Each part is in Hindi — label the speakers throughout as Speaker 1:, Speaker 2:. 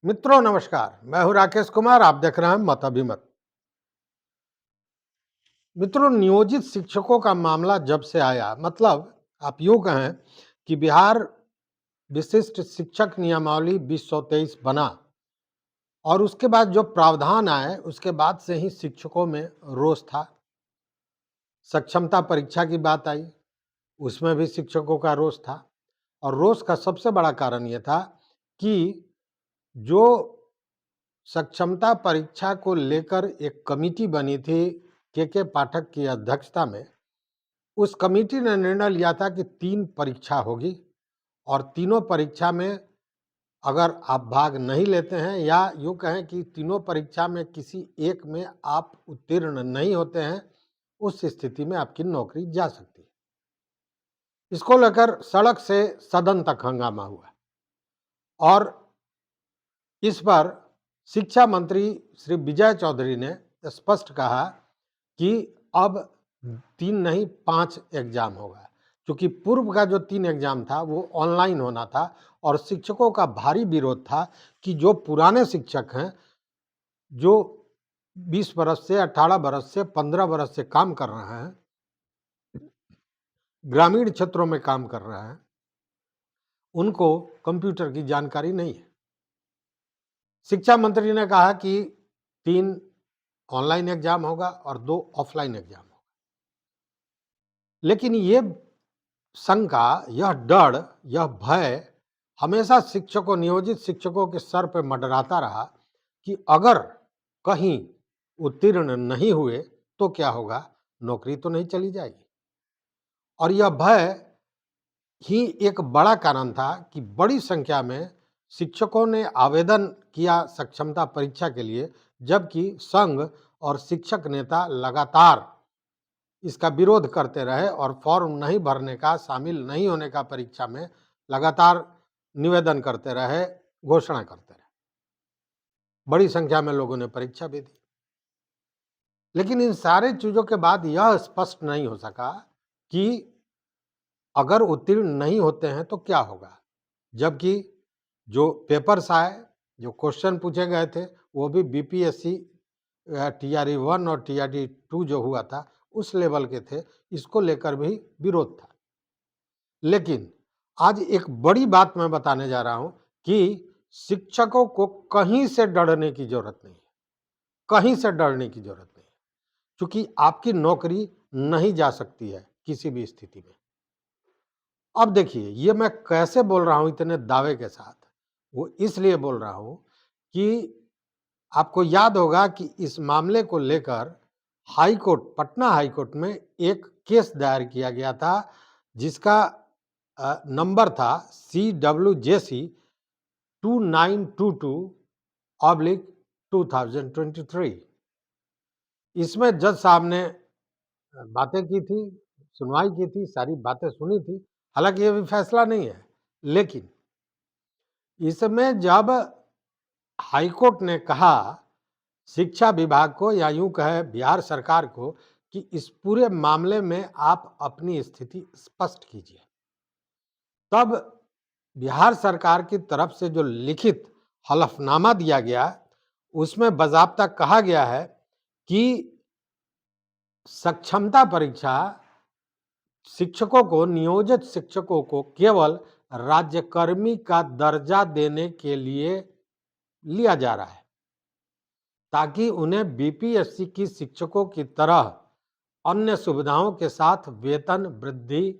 Speaker 1: मित्रों नमस्कार, मैं हूं राकेश कुमार। आप देख रहे हैं मत अभिमत। मित्रों, नियोजित शिक्षकों का मामला जब से आया, मतलब आप यूं कहें कि बिहार विशिष्ट शिक्षक नियमावली 2023 बना और उसके बाद जो प्रावधान आए उसके बाद से ही शिक्षकों में रोष था। सक्षमता परीक्षा की बात आई, उसमें भी शिक्षकों का रोष था और रोष का सबसे बड़ा कारण यह था कि जो सक्षमता परीक्षा को लेकर एक कमेटी बनी थी के पाठक की अध्यक्षता में, उस कमेटी ने निर्णय लिया था कि 3 परीक्षा होगी और तीनों परीक्षा में अगर आप भाग नहीं लेते हैं या यूँ कहें कि तीनों परीक्षा में किसी एक में आप उत्तीर्ण नहीं होते हैं, उस स्थिति में आपकी नौकरी जा सकती है। इसको लेकर सड़क से सदन तक हंगामा हुआ और इस पर शिक्षा मंत्री श्री विजय चौधरी ने स्पष्ट कहा कि अब 3 नहीं 5 एग्जाम होगा, क्योंकि पूर्व का जो 3 एग्जाम था वो ऑनलाइन होना था और शिक्षकों का भारी विरोध था कि जो पुराने शिक्षक हैं, जो 20 बरस से 18 बरस से 15 बरस से काम कर रहे हैं, ग्रामीण क्षेत्रों में काम कर रहे हैं, उनको कंप्यूटर की जानकारी नहीं है। शिक्षा मंत्री ने कहा कि 3 ऑनलाइन एग्जाम होगा और 2 ऑफलाइन एग्जाम होगा। लेकिन ये शंका, यह डर, यह भय हमेशा शिक्षकों, नियोजित शिक्षकों के सर पे मंडराता रहा कि अगर कहीं उत्तीर्ण नहीं हुए तो क्या होगा, नौकरी तो नहीं चली जाएगी। और यह भय ही एक बड़ा कारण था कि बड़ी संख्या में शिक्षकों ने आवेदन किया सक्षमता परीक्षा के लिए, जबकि संघ और शिक्षक नेता लगातार इसका विरोध करते रहे और फॉर्म नहीं भरने का, शामिल नहीं होने का परीक्षा में लगातार निवेदन करते रहे, घोषणा करते रहे। बड़ी संख्या में लोगों ने परीक्षा भी दी, लेकिन इन सारे चीजों के बाद यह स्पष्ट नहीं हो सका कि अगर उत्तीर्ण नहीं होते हैं तो क्या होगा, जबकि जो पेपर्स आए, जो क्वेश्चन पूछे गए थे, वो भी बीपीएससी टीआरई 1 और टीआरई 2 जो हुआ था उस लेवल के थे। इसको लेकर भी विरोध था। लेकिन आज एक बड़ी बात मैं बताने जा रहा हूं कि शिक्षकों को कहीं से डरने की जरूरत नहीं है, कहीं से डरने की जरूरत नहीं है, क्योंकि आपकी नौकरी नहीं जा सकती है किसी भी स्थिति में। अब देखिए, ये मैं कैसे बोल रहा हूं इतने दावे के साथ, वो इसलिए बोल रहा हूं कि आपको याद होगा कि इस मामले को लेकर high court, Patna high court में एक केस दायर किया गया था, जिसका नंबर था CWJC 2922/2023। इसमें जज साहब ने बातें की थी, सुनवाई की थी, सारी बातें सुनी थी। हालांकि ये भी फैसला नहीं है, लेकिन इसमें जब हाईकोर्ट ने कहा शिक्षा विभाग को, या यूं कहे बिहार सरकार को, कि इस पूरे मामले में आप अपनी स्थिति स्पष्ट कीजिए, तब बिहार सरकार की तरफ से जो लिखित हलफनामा दिया गया, उसमें बाज़ाब्ता कहा गया है कि सक्षमता परीक्षा शिक्षकों को, नियोजित शिक्षकों को केवल राज्यकर्मी का दर्जा देने के लिए लिया जा रहा है, ताकि उन्हें बीपीएससी की शिक्षकों की तरह अन्य सुविधाओं के साथ वेतन वृद्धि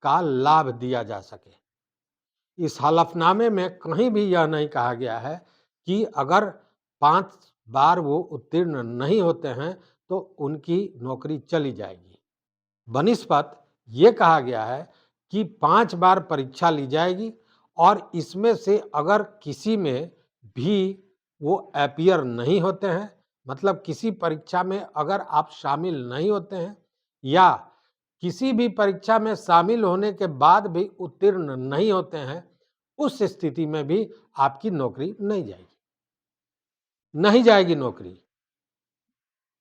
Speaker 1: का लाभ दिया जा सके। इस हलफनामे में कहीं भी यह नहीं कहा गया है कि अगर 5 बार वो उत्तीर्ण नहीं होते हैं तो उनकी नौकरी चली जाएगी। बनिस्पत ये कहा गया है कि 5 बार परीक्षा ली जाएगी और इसमें से अगर किसी में भी वो अपीयर नहीं होते हैं, मतलब किसी परीक्षा में अगर आप शामिल नहीं होते हैं या किसी भी परीक्षा में शामिल होने के बाद भी उत्तीर्ण नहीं होते हैं, उस स्थिति में भी आपकी नौकरी नहीं जाएगी, नहीं जाएगी नौकरी,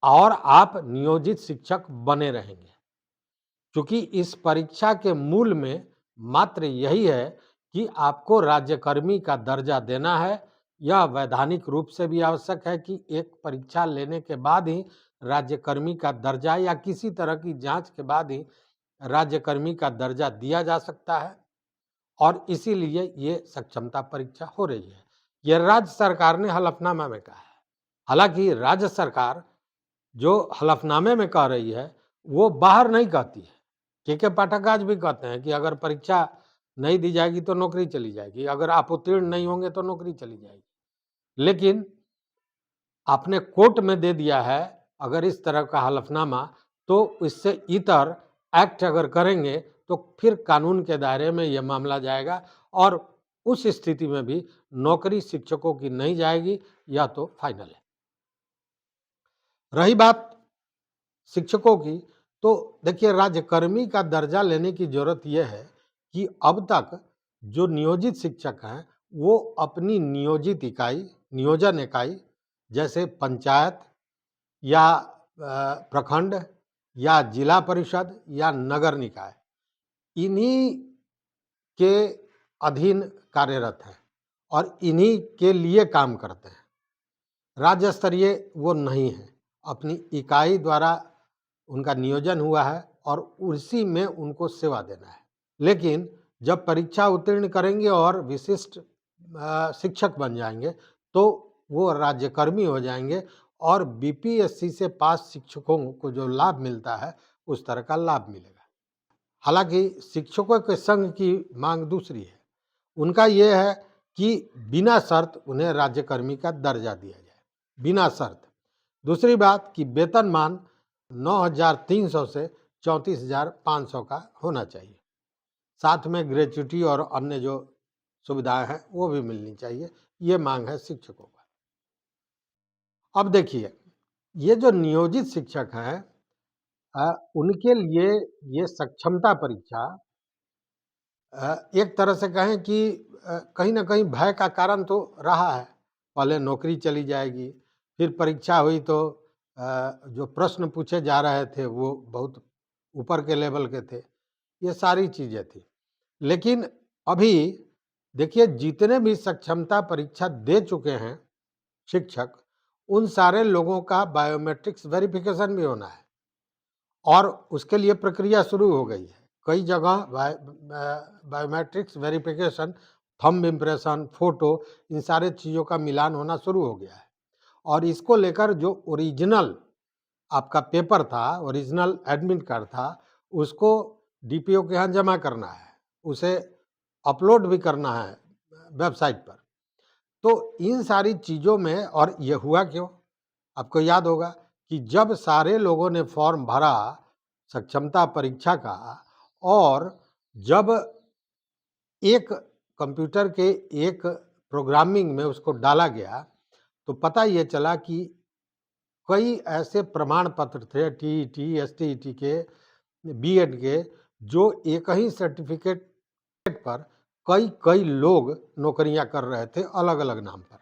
Speaker 1: और आप नियोजित शिक्षक बने रहेंगे। क्योंकि इस परीक्षा के मूल में मात्र यही है कि आपको राज्यकर्मी का दर्जा देना है, यह वैधानिक रूप से भी आवश्यक है कि एक परीक्षा लेने के बाद ही राज्यकर्मी का दर्जा या किसी तरह की जांच के बाद ही राज्यकर्मी का दर्जा दिया जा सकता है और इसीलिए ये सक्षमता परीक्षा हो रही है। यह राज्य सरकार ने हलफनामा में कहा है। हालांकि राज्य सरकार जो हलफनामे में कह रही है वो बाहर नहीं कहती है। के पाठक आज भी कहते हैं कि अगर परीक्षा नहीं दी जाएगी तो नौकरी चली जाएगी, अगर आप उत्तीर्ण नहीं होंगे तो नौकरी चली जाएगी। लेकिन आपने कोर्ट में दे दिया है अगर इस तरह का हलफनामा, तो इससे इतर एक्ट अगर करेंगे तो फिर कानून के दायरे में यह मामला जाएगा और उस स्थिति में भी नौकरी शिक्षकों की नहीं जाएगी, यह तो फाइनल है। रही बात शिक्षकों की, तो देखिए राज्यकर्मी का दर्जा लेने की जरूरत यह है कि अब तक जो नियोजित शिक्षक हैं वो अपनी नियोजित इकाई, नियोजन इकाई जैसे पंचायत या प्रखंड या जिला परिषद या नगर निकाय, इन्हीं के अधीन कार्यरत हैं और इन्हीं के लिए काम करते हैं। राज्य स्तरीय वो नहीं है, अपनी इकाई द्वारा उनका नियोजन हुआ है और उसी में उनको सेवा देना है। लेकिन जब परीक्षा उत्तीर्ण करेंगे और विशिष्ट शिक्षक बन जाएंगे तो वो राज्यकर्मी हो जाएंगे और बीपीएससी से पास शिक्षकों को जो लाभ मिलता है उस तरह का लाभ मिलेगा। हालांकि शिक्षकों के संघ की मांग दूसरी है। उनका ये है कि बिना शर्त उन्हें राज्यकर्मी का दर्जा दिया जाए, बिना शर्त। दूसरी बात कि वेतनमान 9,300 से 34,500 का होना चाहिए, साथ में ग्रेच्युटी और अन्य जो सुविधाएं हैं वो भी मिलनी चाहिए। ये मांग है शिक्षकों का। अब देखिए ये जो नियोजित शिक्षक हैं उनके लिए ये सक्षमता परीक्षा एक तरह से कहें कि कहीं ना कहीं भय का कारण तो रहा है। पहले नौकरी चली जाएगी, फिर परीक्षा हुई तो जो प्रश्न पूछे जा रहे थे वो बहुत ऊपर के लेवल के थे, ये सारी चीज़ें थी। लेकिन अभी देखिए जितने भी सक्षमता परीक्षा दे चुके हैं शिक्षक, उन सारे लोगों का बायोमेट्रिक्स वेरिफिकेशन भी होना है और उसके लिए प्रक्रिया शुरू हो गई है। कई जगह biometrics verification, thumb impression, photo, इन सारे चीज़ों का मिलान होना शुरू हो गया है और इसको लेकर जो ओरिजिनल आपका पेपर था, ओरिजिनल एडमिट कार्ड था, उसको डीपीओ के यहाँ जमा करना है, उसे अपलोड भी करना है वेबसाइट पर। तो इन सारी चीज़ों में, और ये हुआ क्यों? आपको याद होगा कि जब सारे लोगों ने फॉर्म भरा सक्षमता परीक्षा का और जब एक कंप्यूटर के एक प्रोग्रामिंग में उसको डाला गया तो पता ये चला कि कई ऐसे प्रमाण पत्र थे टीईटी, एसटीईटी के, बीएड के, जो एक ही सर्टिफिकेट पर कई कई लोग नौकरियां कर रहे थे अलग अलग नाम पर,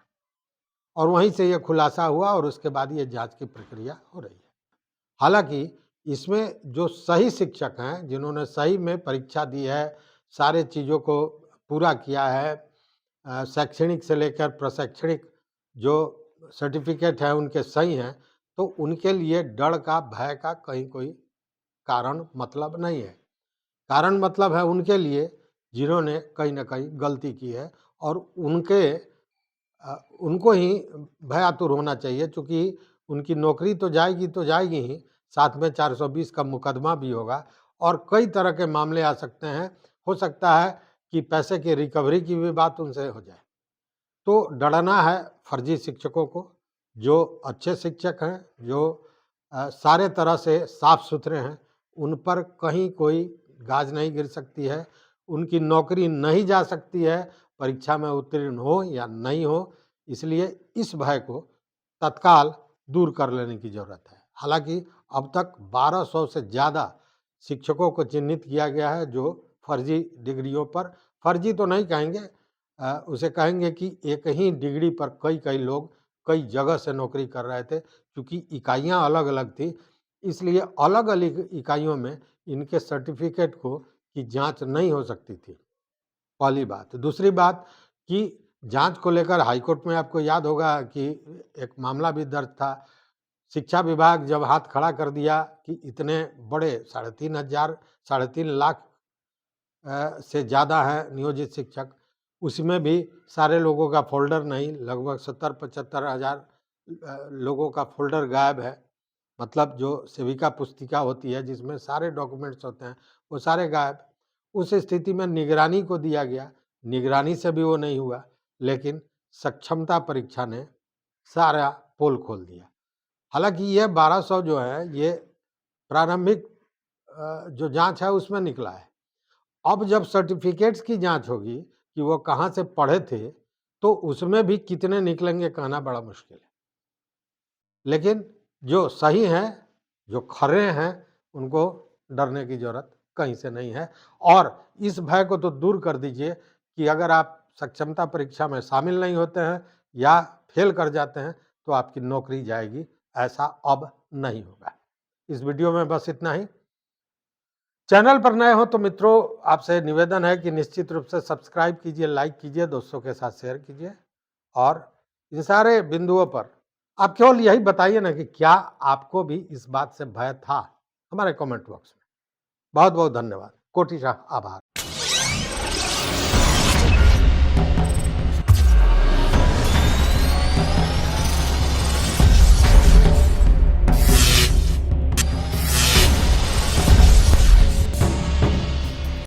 Speaker 1: और वहीं से ये खुलासा हुआ और उसके बाद ये जांच की प्रक्रिया हो रही है। हालांकि इसमें जो सही शिक्षक हैं, जिन्होंने सही में परीक्षा दी है, सारे चीज़ों को पूरा किया है, शैक्षणिक से लेकर प्रशैक्षणिक जो सर्टिफिकेट है उनके सही हैं, तो उनके लिए डर का, भय का कहीं कोई कारण मतलब नहीं है। कारण मतलब है उनके लिए जिन्होंने कहीं ना कहीं गलती की है और उनको ही भयातुर होना चाहिए, क्योंकि उनकी नौकरी तो जाएगी ही, साथ में 420 का मुकदमा भी होगा और कई तरह के मामले आ सकते हैं। हो सकता है कि पैसे की रिकवरी की भी बात उनसे हो जाए। तो डरना है फर्जी शिक्षकों को। जो अच्छे शिक्षक हैं, जो सारे तरह से साफ सुथरे हैं, उन पर कहीं कोई गाज नहीं गिर सकती है, उनकी नौकरी नहीं जा सकती है, परीक्षा में उत्तीर्ण हो या नहीं हो। इसलिए इस भय को तत्काल दूर कर लेने की जरूरत है। हालांकि अब तक 1200 से ज़्यादा शिक्षकों को चिन्हित किया गया है जो फर्जी डिग्रियों पर, फर्जी तो नहीं कहेंगे, उसे कहेंगे कि एक ही डिग्री पर कई कई लोग कई जगह से नौकरी कर रहे थे। क्योंकि इकाइयां अलग अलग थी, इसलिए अलग अलग इकाइयों में इनके सर्टिफिकेट को की जांच नहीं हो सकती थी, पहली बात। दूसरी बात कि जांच को लेकर हाईकोर्ट में आपको याद होगा कि एक मामला भी दर्ज था। शिक्षा विभाग जब हाथ खड़ा कर दिया कि इतने बड़े 3,500 से ज़्यादा हैं नियोजित शिक्षक, उसमें भी सारे लोगों का फ़ोल्डर नहीं, लगभग 70-75 हज़ार लोगों का फ़ोल्डर गायब है। मतलब जो सेविका पुस्तिका होती है जिसमें सारे डॉक्यूमेंट्स होते हैं, वो सारे गायब। उस स्थिति में निगरानी को दिया गया, निगरानी से भी वो नहीं हुआ, लेकिन सक्षमता परीक्षा ने सारा पोल खोल दिया। हालाँकि ये 1200 जो है, ये प्रारंभिक जो जाँच है उसमें निकला है। अब जब सर्टिफिकेट्स की जाँच होगी कि वो कहाँ से पढ़े थे, तो उसमें भी कितने निकलेंगे कहना बड़ा मुश्किल है। लेकिन जो सही हैं, जो खरे हैं, उनको डरने की ज़रूरत कहीं से नहीं है। और इस भय को तो दूर कर दीजिए कि अगर आप सक्षमता परीक्षा में शामिल नहीं होते हैं या फेल कर जाते हैं, तो आपकी नौकरी जाएगी, ऐसा अब नहीं होगा। इस वीडियो में बस इतना ही। चैनल पर नए हो तो मित्रों, आपसे निवेदन है कि निश्चित रूप से सब्सक्राइब कीजिए, लाइक कीजिए, दोस्तों के साथ शेयर कीजिए और इन सारे बिंदुओं पर आप केवल यही बताइए ना कि क्या आपको भी इस बात से भय था, हमारे कमेंट बॉक्स में। बहुत बहुत धन्यवाद, कोटिशः आभार।